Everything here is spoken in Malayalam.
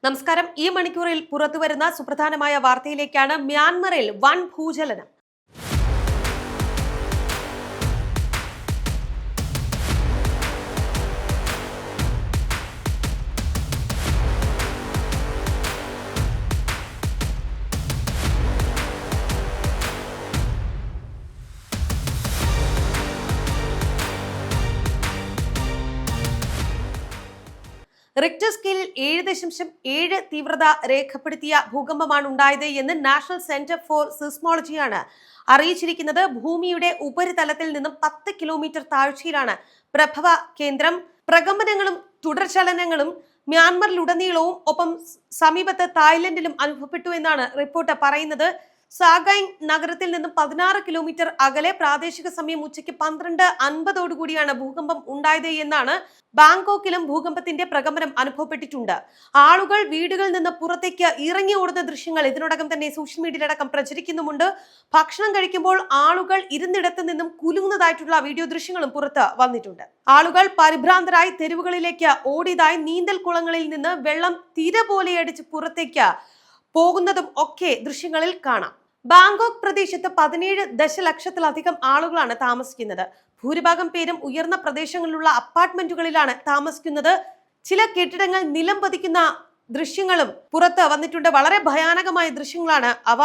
നമസ്കാരം. ഈ മണിക്കൂറിൽ പുറത്തുവരുന്ന സുപ്രധാനമായ വാർത്തയിലേക്കാണ്. മ്യാൻമറിൽ വൻ ഭൂചലനം. റിക്ടർ സ്കെയിലിൽ 7.7 തീവ്രത രേഖപ്പെടുത്തിയ ഭൂകമ്പമാണ് ഉണ്ടായത് എന്ന് നാഷണൽ സെന്റർ ഫോർ സിസ്മോളജിയാണ് അറിയിച്ചിരിക്കുന്നത്. ഭൂമിയുടെ ഉപരിതലത്തിൽ നിന്നും 10 കിലോമീറ്റർ താഴ്ചയിലാണ് പ്രഭവ കേന്ദ്രം. പ്രകമ്പനങ്ങളും തുടർചലനങ്ങളും മ്യാൻമറിലുടനീളവും ഒപ്പം സമീപത്ത് തായ്ലൻഡിലും അനുഭവപ്പെട്ടു എന്നാണ് റിപ്പോർട്ട് പറയുന്നത്. സാഗൈങ് നഗരത്തിൽ നിന്നും 16 കിലോമീറ്റർ അകലെ പ്രാദേശിക സമയം ഉച്ചയ്ക്ക് 12:50 ഭൂകമ്പം ഉണ്ടായത് എന്നാണ്. ബാങ്കോക്കിലും ഭൂകമ്പത്തിന്റെ പ്രകമ്പനം അനുഭവപ്പെട്ടിട്ടുണ്ട്. ആളുകൾ വീടുകളിൽ നിന്ന് പുറത്തേക്ക് ഇറങ്ങി ഓടുന്ന ദൃശ്യങ്ങൾ ഇതിനോടകം തന്നെ സോഷ്യൽ മീഡിയയിലടക്കം പ്രചരിക്കുന്നുമുണ്ട്. ഭക്ഷണം കഴിക്കുമ്പോൾ ആളുകൾ ഇരുന്നിടത്ത് നിന്നും കുലുങ്ങുന്നതായിട്ടുള്ള വീഡിയോ ദൃശ്യങ്ങളും പുറത്ത് വന്നിട്ടുണ്ട്. ആളുകൾ പരിഭ്രാന്തരായി തെരുവുകളിലേക്ക് ഓടിയതായി, നീന്തൽ കുളങ്ങളിൽ നിന്ന് വെള്ളം തിര പോലെ അടിച്ച് പുറത്തേക്ക് പോകുന്നതും ഒക്കെ ദൃശ്യങ്ങളിൽ കാണാം. ബാങ്കോക്ക് പ്രദേശത്ത് 17 ദശലക്ഷത്തിലധികം ആളുകളാണ് താമസിക്കുന്നത്. ഭൂരിഭാഗം പേരും ഉയർന്ന പ്രദേശങ്ങളിലുള്ള അപ്പാർട്ട്മെന്റുകളിലാണ് താമസിക്കുന്നത്. ചില കെട്ടിടങ്ങൾ നിലം പതിക്കുന്ന ദൃശ്യങ്ങളും പുറത്ത് വന്നിട്ടുണ്ട്. വളരെ ഭയാനകമായ ദൃശ്യങ്ങളാണ് അവ.